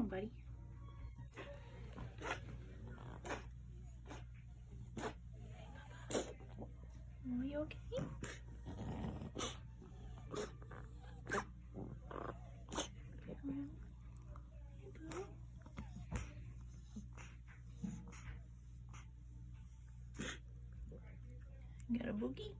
on, buddy. Are you okay? Got a boogie?